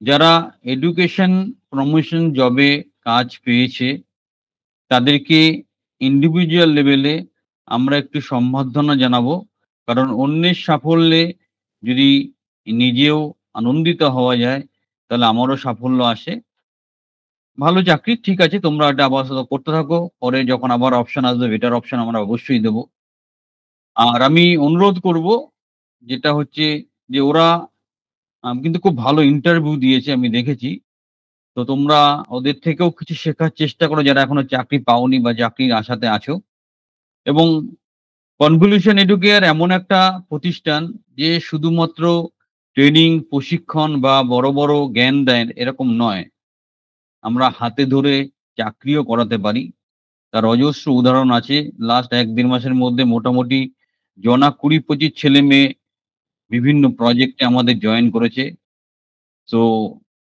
যারা education promotion জবে কাজ পেয়েছে তাদেরকে ইন্ডিভিজুয়াল লেভেলে আমরা একটু সম্বর্ধনা জানাবো। কারণ অন্যের সাফল্যে যদি নিজেও আনন্দিত হওয়া যায় তাহলে আমারও সাফল্য আসে। ভালো চাকরি ঠিক আছে, তোমরা এটা আপাতত করতে থাকো। পরে যখন আবার অপশন আসবে বেটার অপশন আমরা অবশ্যই দেব। আর আমি অনুরোধ করব যেটা হচ্ছে যে ওরা কিন্তু খুব ভালো ইন্টারভিউ দিয়েছে আমি দেখেছি। তো তোমরা ওদের থেকেও কিছু শেখার চেষ্টা করো যারা এখনো চাকরি পাওনি বা চাকরির আশাতে আছো। এবং কনভলিউশন এডুকেয়ার এমন একটা প্রতিষ্ঠান যে শুধুমাত্র ট্রেনিং, প্রশিক্ষণ বা বড়, বড় জ্ঞান দেয় এরকম নয়। আমরা হাতে ধরে চাকরিও করাতে পারি। তার অজস্র উদাহরণ আছে। লাস্ট ১-১.৫ মাসের মধ্যে মোটামুটি জনা ২০-২৫ ছেলে-মেয়ে বিভিন্ন প্রজেক্টে আমাদের জয়েন করেছে। তো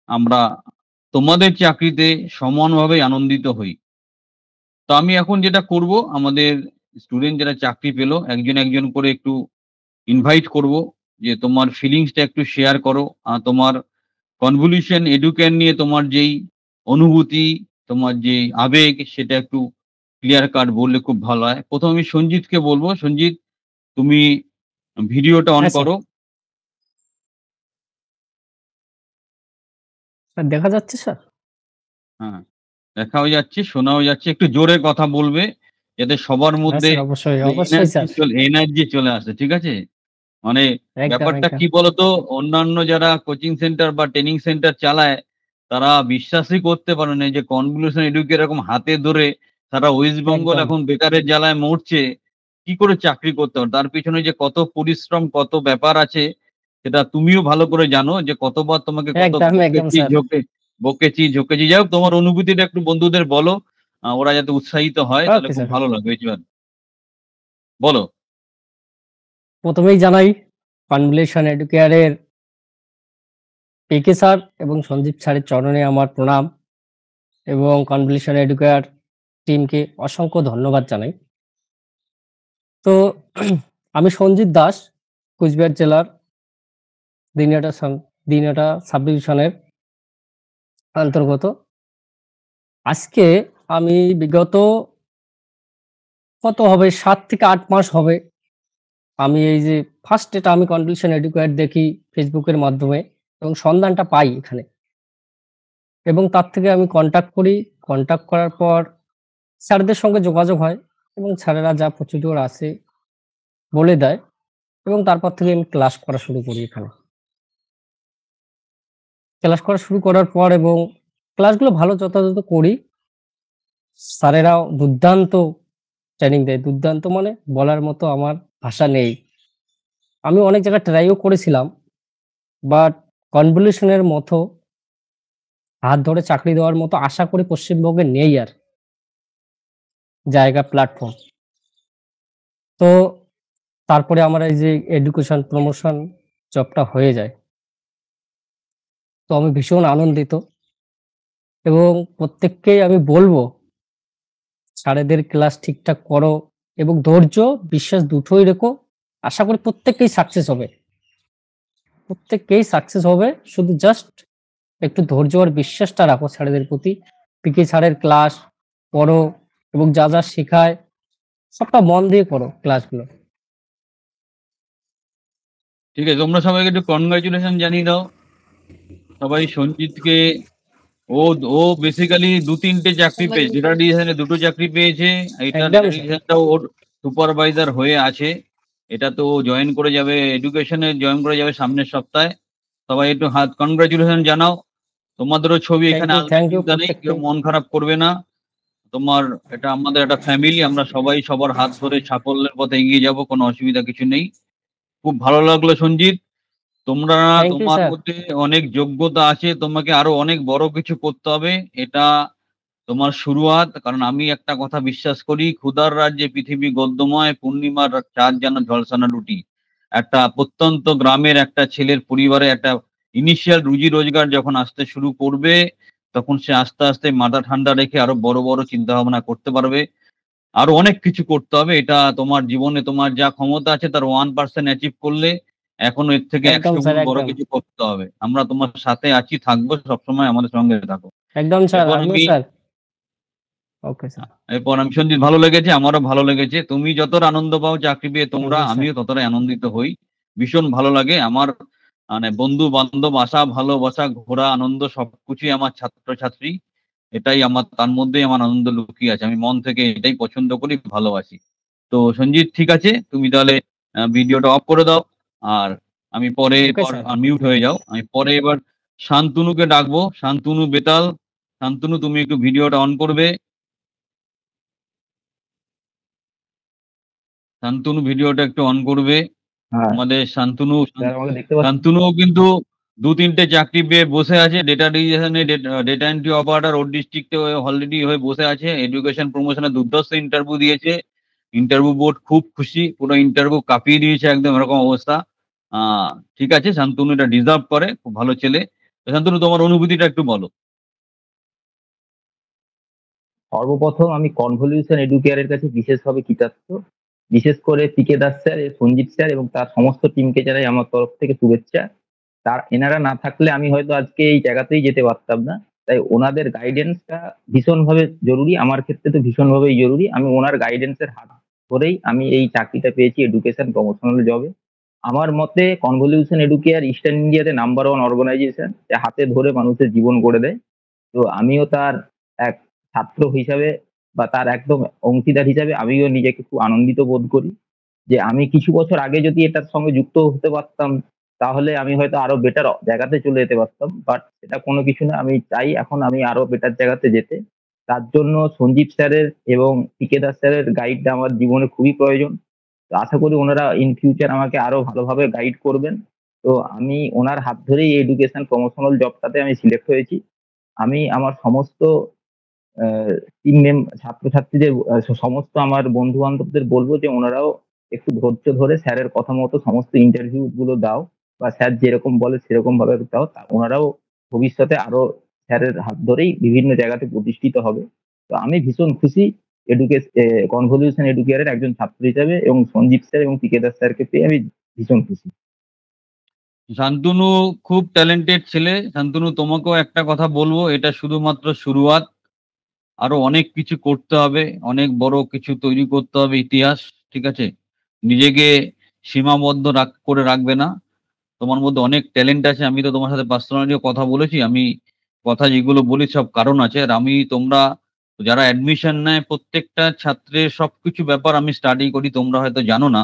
আমরা তোমাদের চাকরিতে সমানভাবে আনন্দিত হই। তো আমি এখন যেটা করব, আমাদের স্টুডেন্ট যারা চাকরি পেল একজন, একজন করে একটু ইনভাইট করব যে তোমার ফিলিংসটা একটু শেয়ার করো। তোমার কনভলিউশন এডুকেশন নিয়ে তোমার যেই অনুভূতি, তোমার যে আবেগ সেটা একটু ক্লিয়ার কাট বললে খুব ভালো হয়। ১ম আমি সঞ্জিতকে বলব। সঞ্জিত, তুমি ভিডিওটা অন হ্যাঁ স্যার। করো। স্যার দেখা যাচ্ছে স্যার? হ্যাঁ, দেখাও যাচ্ছে, শোনাও যাচ্ছে। একটু জোরে কথা বলবে যাতে সবার হ্যাঁ মধ্যে স্যার, অবশ্যই, মানে অবশ্যই স্যার। এনার্জি চলে আসে। ঠিক আছে? মানে একদম, ব্যাপারটা একদম। কি বলতো? অন্যান্য যারা কোচিং সেন্টার বা ট্রেনিং সেন্টার চালায়, তারা বিশ্বাসই করতে পারে না যে কনভলিউশন এডুকে এরকম হাতে ধরে সারা ওয়েস্ট বেঙ্গল একদম। এখন বেকারের জ্বালায় মরছে। কি করে চাকরি করতে পারে? তার পিছনে যে কত পরিশ্রম, কত ব্যাপার আছে সেটা তুমিও ভালো করে জানো যে কতবার তোমাকে কত একদম, একদম বকেছি, স্যার। ঝোঁকেছি। যাই হোক, তোমার অনুভূতিটা একটু বন্ধুদের বলো। ওরা যাতে উৎসাহিত হয় তাহলে ওকে খুব স্যার। ভালো লাগবে। বুঝতে বলো। ১ম এই জানাই কনভলিউশন এডুকেয়ারের পিকে স্যার এবং সঞ্জীব স্যারের চরণে আমার প্রণাম এবং কনভলিউশন এডুকেয়ার টিমকে অসংখ্য ধন্যবাদ জানাই। তো আমি সঞ্জিত দাস, কুচবিহার জেলার দিনহাটা সাব ডিভিশনের অন্তর্গত। আজকে আমি বিগত কত হবে ৭ থেকে ৮ মাস হবে আমি এই যে ফার্স্ট এটা আমি কনভলিউশন এডুকেয়ার দেখি ফেসবুকের মাধ্যমে এবং সন্ধানটা পাই এখানে এবং তার থেকে আমি কন্টাক্ট করি। কন্টাক্ট করার পর স্যারদের সঙ্গে যোগাযোগ হয় এবং স্যারেরা যা প্রসিডিওর আছে বলে দেয় এবং তারপর থেকে আমি ক্লাস করা শুরু করি এখানে। ক্লাস করা শুরু করার পর এবং ক্লাসগুলো ভালো যথাযথ করি। স্যারেরাও দুর্দান্ত ট্রেনিং দেয়। দুর্দান্ত মানে বলার মতো আমার ভাষা নেই। আমি অনেক জায়গায় ট্রাইও করেছিলাম। বাট কনভলিউশন এর মতো হাত ধরে চাকরি দেওয়ার মতো আশা করি পশ্চিমবঙ্গে নেই আর জায়গা, প্ল্যাটফর্ম। তো তারপরে আমার এই যে এডুকেশন প্রমোশন জবটা হয়ে যায়। তো আমি ভীষণ আনন্দিত এবং প্রত্যেককেই আমি বলব, স্যারেদের ক্লাস ঠিকঠাক করো এবং ধৈর্য, বিশ্বাস দুটোই রেখো। আশা করি প্রত্যেককেই সাকসেস হবে। প্রত্যেককেই সাকসেস হবে। শুধু জাস্ট একটু ধৈর্য আর বিশ্বাসটা রাখো স্যারেদের প্রতি। পিকে স্যারের ক্লাস পড়ো এবং যা, যা শেখায় সবটা মন দিয়ে করো ক্লাসগুলো। ঠিক আছে, তোমরা সবাইকে একটু কনগ্রাচুলেশন জানিয়ে দাও। সবাই সঞ্জিতকে, ও ও বেসিক্যালি ২-৩টে চাকরি পেয়েছে। যেটা ডিভিশনে ২টো চাকরি পেয়েছে। এটার একদম স্যার। ডিভিশনটাও ওর সুপারভাইজার হয়ে আছে। এটা তো ও জয়েন করে যাবে, এডুকেশনে জয়েন করে যাবে সামনের সপ্তাহে। সবাই একটু হাত কনগ্রাচুলেশন জানাও। তোমাদেরও ছবি এখানে আসবে, থ্যাংক ইউ চিন্তা নেই, কেউ প্রত্যেককে। মন খারাপ করবে না। তোমার এটা আমাদের একটা ফ্যামিলি, আমরা সবাই সবার হাত ধরে সাফল্যের পথে এগিয়ে যাব, কোনো অসুবিধা কিছু নেই। খুব ভালো লাগলো সঞ্জিত। তোমরা, থ্যাংক ইউ তোমার স্যার। মধ্যে অনেক যোগ্যতা আছে, তোমাকে আরো অনেক বড় কিছু করতে হবে। এটা তোমার শুরুয়াত। কারণ আমি একটা কথা বিশ্বাস করি, ক্ষুধার রাজ্যে পৃথিবী গদ্যময়, পূর্ণিমার চাঁদ যেন ঝলসানো রুটি। একটা প্রত্যন্ত গ্রামের একটা ছেলের পরিবারে একটা ইনিশিয়াল রুজি রোজগার যখন আসতে শুরু করবে, তখন সে আস্তে আস্তে মাথা ঠান্ডা রেখে আরো বড় বড় চিন্তা ভাবনা করতে পারবে। আরো অনেক কিছু করতে হবে। এটা তোমার জীবনে তোমার যা ক্ষমতা আছে তার 1% অ্যাচিভ করলে এখনো এর থেকে একদম 100 স্যার, গুণ বড় একদম। কিছু করতে হবে। আমরা তোমার সাথে আছি, থাকবো, সবসময় আমাদের সঙ্গে থাকো। একদম স্যার, এরপর আমিও আমি স্যার। Okay sir. এরপর আমি সঞ্জিত, ভালো লেগেছে, আমারও ভালো লেগেছে। তুমি যতটা আনন্দ পাও চাকরি পেয়ে তোমরা, জি স্যার। আমিও ততটাই আনন্দিত হই। ভীষণ ভালো লাগে আমার, মানে বন্ধু বান্ধব আসা, ভালোবাসা, ঘোরা, আনন্দ সবকিছুই আমার ছাত্রছাত্রী। এটাই আমার, তার মধ্যেই আমার আনন্দ লুকিয়ে আছে। আমি মন থেকে এটাই পছন্দ করি, ভালোবাসি। তো সঞ্জিত, ঠিক আছে, তুমি তাহলে ভিডিওটা অফ করে দাও। আর আমি পরে ওকে স্যার। মিউট হয়ে যাও। আমি পরে এবার শান্তনুকে ডাকবো, শান্তনু বেতাল। শান্তনু, তুমি একটু ভিডিওটা অন করবে। শান্তনু ভিডিওটা একটু অন করবে। হ্যাঁ আমাদের শান্তনু, স্যার, আমাকে দেখতে পাচ্ছেন? শান্তনুও কিন্তু 2-3টে চাকরি পেয়ে বসে আছে। ডেটা ডিভিশনে, ডেটা এন্ট্রি অপারেটর ওর ডিস্ট্রিক্টে অলরেডি হয়ে বসে আছে। এডুকেশন প্রমোশনে দুর্ধর্ষ ইন্টারভিউ দিয়েছে। ইন্টারভিউ বোর্ড খুব খুশি, পুরো ইন্টারভিউ কাঁপিয়ে দিয়েছে, একদম এরকম অবস্থা। ঠিক আছে, শান্তনু এটা ডিজার্ভ করে, খুব ভালো ছেলে। তো শান্তনু, তোমার অনুভূতিটা একটু বলো। সর্বপ্রথম আমি কনভলিউশন এডুকেয়ারের কাছে বিশেষভাবে কৃতার্থ। বিশেষ করে পিকে দাস স্যার, সঞ্জীব স্যার এবং তার সমস্ত টিমকে জানাই আমার তরফ থেকে শুভেচ্ছা। এনারা না থাকলে আমি হয়তো আজকে এই জায়গাতেই যেতে পারতাম না। তাই ওনাদের গাইডেন্সটা ভীষণভাবে জরুরি, আমার ক্ষেত্রে তো ভীষণভাবেই জরুরি। আমি ওনার গাইডেন্সের হাত ধরেই আমি এই চাকরিটা পেয়েছি এডুকেশন প্রমোশনাল জবে। আমার মতে কনভলিউশন এডুকেয়ার ইস্টার্ন ইন্ডিয়াতে নাম্বার 1 অর্গানাইজেশন, যে হাতে ধরে মানুষের জীবন গড়ে দেয়। তো আমিও তার এক ছাত্র হিসাবে বা তার একদম অংশীদার হিসাবে আমিও নিজেকে খুব আনন্দিত বোধ করি যে আমি কিছু বছর আগে যদি এটার সঙ্গে যুক্ত হতে পারতাম, তাহলে আমি হয়তো আরো বেটার জায়গাতে চলে যেতে পারতাম। বাট সেটা কোনো কিছু না, আমি চাই এখন আমি আরো বেটার জায়গাতে যেতে। তার জন্য সঞ্জীব স্যারের এবং পিকে দাস স্যারের গাইডটা আমার জীবনে খুবই প্রয়োজন। তো আশা করি ওনারা ইন ফিউচার আমাকে আরো ভালোভাবে গাইড করবেন। তো আমি ওনার হাত ধরেই এডুকেশন প্রমোশনাল জবটাতে আমি সিলেক্ট হয়েছি। আমি আমার সমস্ত টিম ছাত্রছাত্রীদের, সমস্ত আমার বন্ধু বান্ধবদের বলবো যে ওনারাও একটু ধৈর্য ধরে স্যারের কথা মতো সমস্ত ইন্টারভিউ গুলো দাও, বা স্যার যেরকম বলে সেরকম ভাবে দাও। ওনারাও ভবিষ্যতে আরো স্যারের হাত ধরেই বিভিন্ন জায়গাতে প্রতিষ্ঠিত হবে। তো আমি ভীষণ খুশি কনভলিউশন এডুকেয়ারের একজন ছাত্র হিসেবে, এবং সঞ্জীব স্যার এবং পিকে দাস স্যারকে পেয়ে আমি ভীষণ খুশি। শান্তনু খুব ট্যালেন্টেড ছেলে। শান্তনু, তোমাকেও একটা কথা বলবো, এটা শুধুমাত্র শুরুয়াত। আরো অনেক কিছু করতে হবে, অনেক বড় কিছু তৈরি করতে হবে, ইতিহাস। ঠিক আছে, নিজেকে সীমাবদ্ধ করে রাখবে না। তোমার মধ্যে অনেক ট্যালেন্ট আছে। আমি তো তোমার সাথে পার্সোনালিও কথা বলেছি। আমি কথা যেগুলো বলি সব কারণ আছে। আর আমি, তোমরা যারা অ্যাডমিশন নেয়, প্রত্যেকটা ছাত্রের সবকিছু ব্যাপার আমি স্টাডি করি। তোমরা হয়তো জানো না,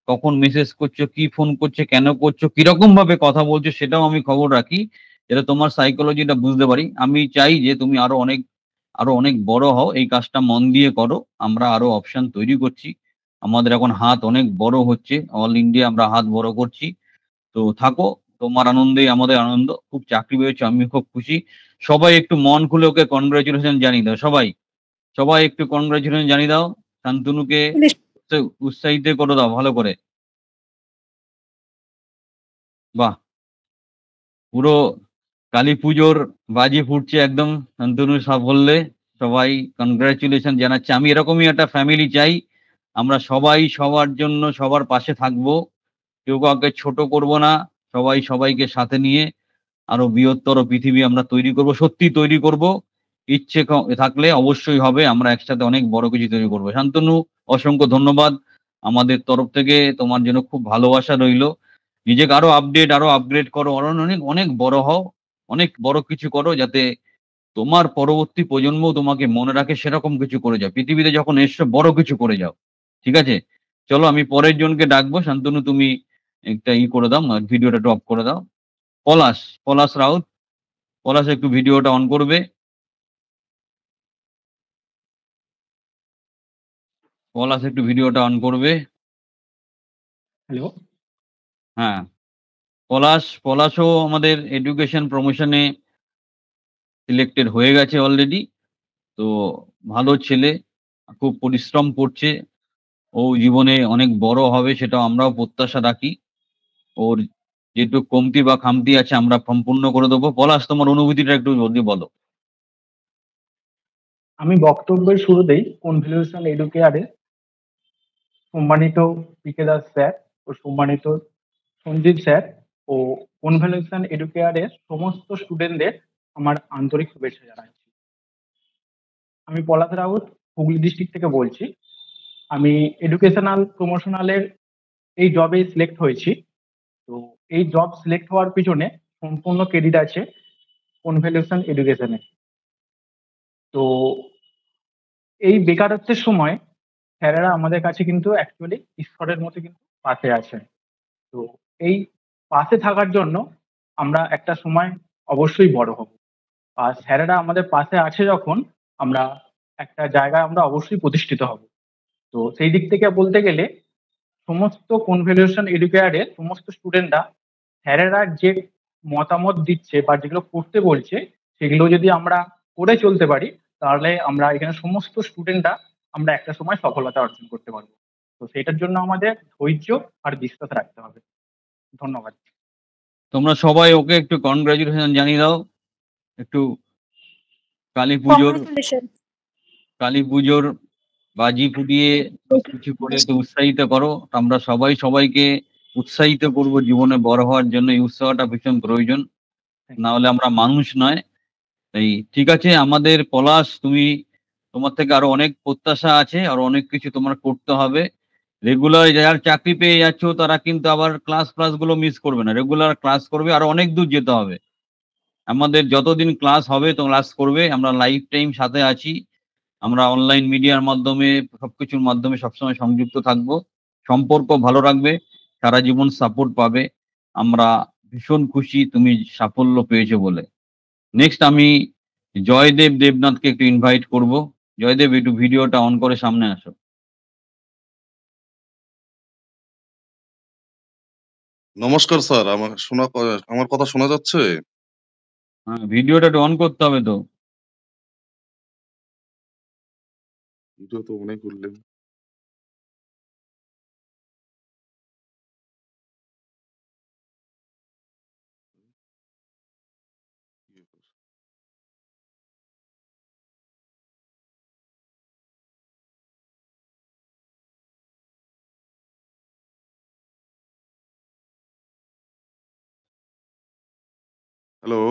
কখন মেসেজ করছো, কি ফোন করছে, কেন করছো, কিরকম ভাবে কথা বলছো, সেটাও আমি খবর রাখি, যাতে তোমার সাইকোলজিটা বুঝতে পারি। আমি চাই যে তুমি আরো অনেক বড় হও, এই কাজটা মন দিয়ে করো। আমরা আরো অপশন তৈরি করছি। আমাদের এখন হাত অনেক বড় হচ্ছে, অল ইন্ডিয়া আমরা হাত বড় করছি। তো থাকো, তোমার আনন্দেই আমাদের আনন্দ। খুব চাকরি পেয়েছো, আমি খুব খুশি। সবাই একটু মন খুলে ওকে কনগ্রাচুলেশন জানিয়ে দাও। সবাই সবাই একটু কনগ্রাচুলেশন জানিয়ে দাও। শান্তনুকে উৎসাহিত করে দাও ভালো করে। বাহ, পুরো কালী পুজোর বাজি ফুটছে একদম শান্তনুর সাফল্যে। সবাই কনগ্রাচুলেশন জানাচ্ছে। আমি এরকমই একটা ফ্যামিলি চাই। আমরা সবাই সবার জন্য সবার পাশে থাকবো, কেউ কাউকে ছোট করব না। সবাই সবাইকে সাথে নিয়ে আরো বৃহত্তর পৃথিবী আমরা তৈরি করব, সত্যি তৈরি করব। ইচ্ছে থাকলে অবশ্যই হবে, আমরা একসাথে অনেক বড় কিছু তৈরি করবো। শান্তনু, অসংখ্য ধন্যবাদ। আমাদের তরফ থেকে তোমার জন্য খুব ভালোবাসা রইলো। নিজেকে আরো আরো আপগ্রেড করো, আরো অনেক অনেক বড় হও, অনেক বড় কিছু করো, যাতে তোমার পরবর্তী প্রজন্ম তোমাকে মনে রাখে। সেরকম কিছু করে যাও, পৃথিবীতে যখন এসছো বড় কিছু করে যাও। ঠিক আছে, চলো আমি পরের জনকে ডাকবো। শান্তনু, তুমি একটা করে দাও, ভিডিওটা ড্রপ করে দাও। পলাশ, পলাশ রাউত। পলাশ, একটু ভিডিওটা অন করবে। পলাশ একটু ভিডিওটা অন করবে। হ্যালো। হ্যাঁ, পলাশও আমাদের এডুকেশন প্রমোশনে সিলেক্টেড হয়ে গেছে অলরেডি। তো ভালো ছেলে, খুব পরিশ্রম করছে। ও জীবনে অনেক বড় হবে, সেটা আমরাও প্রত্যাশা রাখি। ওর যেটুকু কমতি বা খামতি আছে আমরা সম্পূর্ণ করে দেবো। পলাশ, তোমার অনুভূতিটা একটু যদি বলো। আমি বক্তব্যের শুরুতেই কনভলিউশন এডুকেয়ারে সম্মানিত পিকে দাস স্যার ও সম্মানিত সঞ্জীব স্যার ও কনভলিউশন এডুকেয়ারের সমস্ত স্টুডেন্টদের আমার আন্তরিক শুভেচ্ছা জানাচ্ছি। আমি পলাশ রাউত হুগলি ডিস্ট্রিক্ট থেকে বলছি। আমি এডুকেশনাল প্রমোশনালের এই জবে সিলেক্ট হয়েছি। তো এই জব সিলেক্ট হওয়ার পিছনে সম্পূর্ণ ক্রেডিট আছে কনভলিউশন এডুকেশনে। তো এই বেকারত্বের সময় স্যারেরা আমাদের কাছে কিন্তু অ্যাকচুয়ালি ঈশ্বরের মতো কিন্তু পাশে আছেন। তো এই পাশে থাকার জন্য আমরা একটা সময় অবশ্যই বড় হব। আর স্যারেরা আমাদের পাশে আছে যখন, আমরা একটা জায়গায় আমরা অবশ্যই প্রতিষ্ঠিত হব। তো সেই দিক থেকে বলতে গেলে সমস্ত কনভলিউশন এডুকেয়ারের সমস্ত স্টুডেন্টরা স্যারেরা যে মতামত দিচ্ছে বা যেগুলো করতে বলছে সেগুলো যদি আমরা করে চলতে পারি, তাহলে আমরা এখানে সমস্ত স্টুডেন্টরা আমরা একটা সময় সফলতা অর্জন করতে পারবো। তো সেটার জন্য আমাদের ধৈর্য আর বিশ্বাস রাখতে হবে। ধন্যবাদ। তোমরা সবাই ওকে একটু কনগ্রাচুলেশন জানিয়ে দাও। একটু কালী পুজোর বাজি ফুটিয়ে কিছু করে একটু উৎসাহিত করো। আমরা সবাই সবাইকে উৎসাহিত করব জীবনে বড় হওয়ার জন্য। এই উৎসাহটা ভীষণ প্রয়োজন, না হলে আমরা মানুষ নয়। তাই ঠিক আছে, আমাদের পলাশ, তোমার থেকে আরো অনেক প্রত্যাশা আছে, আর অনেক কিছু তোমার করতে হবে। রেগুলার যারা চাকরি পেয়ে যাচ্ছ তারা কিন্তু আবার ক্লাস গুলো মিস করবে না, রেগুলার ক্লাস করবে, আর অনেক দূর যেতে হবে। আমাদের যতদিন ক্লাস হবে তো ক্লাস করবে, আমরা লাইফ টাইম সাথে আছি। আমরা অনলাইন মিডিয়ার মাধ্যমে সবকিছুর মাধ্যমে সবসময় সংযুক্ত থাকব। সম্পর্ক ভালো রাখবে, সারা জীবন সাপোর্ট পাবে। আমরা ভীষণ খুশি তুমি সাফল্য পেয়েছো বলে। নেক্সট আমি জয়দেব দেবনাথকে একটু ইনভাইট করব। জয়দেব, একটু ভিডিওটা অন করে সামনে আসো। নমস্কার স্যার, আমার কথা শোনা যাচ্ছে? হ্যাঁ, ভিডিওটা একটু অন করতে হবে তো। ভিডিও তো অনেক করলেন। হ্যালো,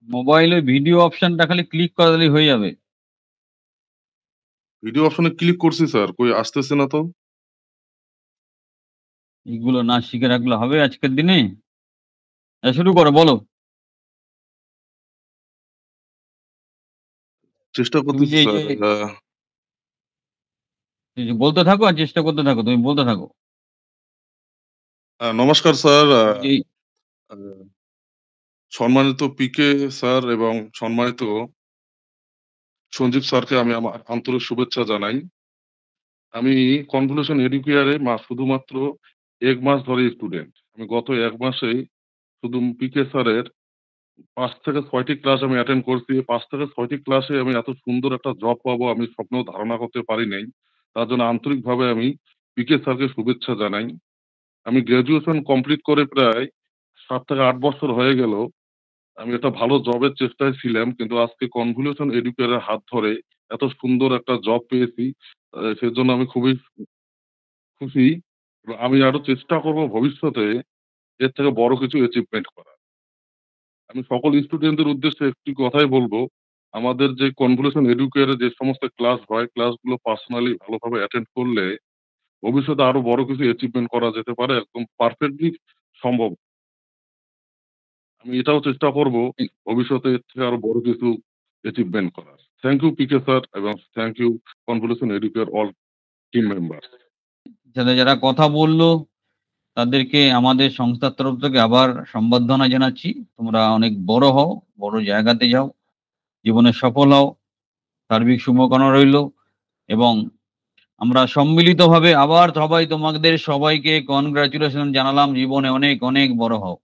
মোবাইলে ভিডিও অপশনটা খালি ক্লিক করে দিলেই হয়ে যাবে। ভিডিও অপশনে ক্লিক করছি স্যার, কই আসতেছে না তো। এগুলো না শিখে রাখলে হবে আজকের দিনে। শুরু করো, বলো। চেষ্টা তুমি করতেছি যে স্যার। বলতে থাকো আর চেষ্টা করতে থাকো, তুমি বলতে থাকো। নমস্কার স্যার, তুমি যে সম্মানিত পিকে স্যার এবং সম্মানিত সঞ্জীব স্যারকে আমি আমার আন্তরিক শুভেচ্ছা জানাই। আমি কনভলিউশন এডুকেয়ারে শুধুমাত্র 1 মাস ধরে স্টুডেন্ট। আমি গত 1 মাসেই শুধু পিকে স্যারের 5 থেকে 6টি ক্লাস আমি অ্যাটেন্ড করছি। 5 থেকে 6টি ক্লাসে আমি এত সুন্দর একটা জব পাবো আমি স্বপ্নেও ধারণা করতে পারি নাই। তার জন্য আন্তরিকভাবে আমি পিকে স্যারকে শুভেচ্ছা জানাই। আমি গ্র্যাজুয়েশন কমপ্লিট করে প্রায় 7 থেকে 8 বছর হয়ে গেল। আমি একটা ভালো জবের চেষ্টায় ছিলাম, কিন্তু আজকে কনভলিউশন এডুকেয়ারের হাত ধরে এত সুন্দর একটা জব পেয়েছি। সেজন্য আমি খুবই খুশি। আমি আরো চেষ্টা করব ভবিষ্যতে এর থেকে বড় কিছু অ্যাচিভমেন্ট করার। আমি সকল স্টুডেন্টদের উদ্দেশ্যে একটি কথাই বলবো, আমাদের যে কনভলিউশন এডুকেয়ারে যে সমস্ত ক্লাস হয়, ক্লাসগুলো পার্সোনালি ভালোভাবে অ্যাটেন্ড করলে ভবিষ্যতে আরো বড় কিছু অ্যাচিভমেন্ট করা যেতে পারে, একদম পারফেক্টলি সম্ভব। আমি এটাও চেষ্টা করব ভবিষ্যতে এর থেকে আরো বড় কিছু অ্যাচিভমেন্ট করার। থ্যাংক ইউ পিকে স্যার এবং thank you Convolution Educare all team member. যারা কথা বললো তাদেরকে আমাদের সংস্থার তরফ থেকে আবার সম্বর্ধনা জানাচ্ছি। তোমরা অনেক বড় হও, বড় জায়গাতে যাও, জীবনে সফল হও, সার্বিক শুভকামনা রইল। এবং আমরা সম্মিলিতভাবে আবার তোমাদের সবাইকে কনগ্রাচুলেশন জানালাম। জীবনে অনেক অনেক বড় হও।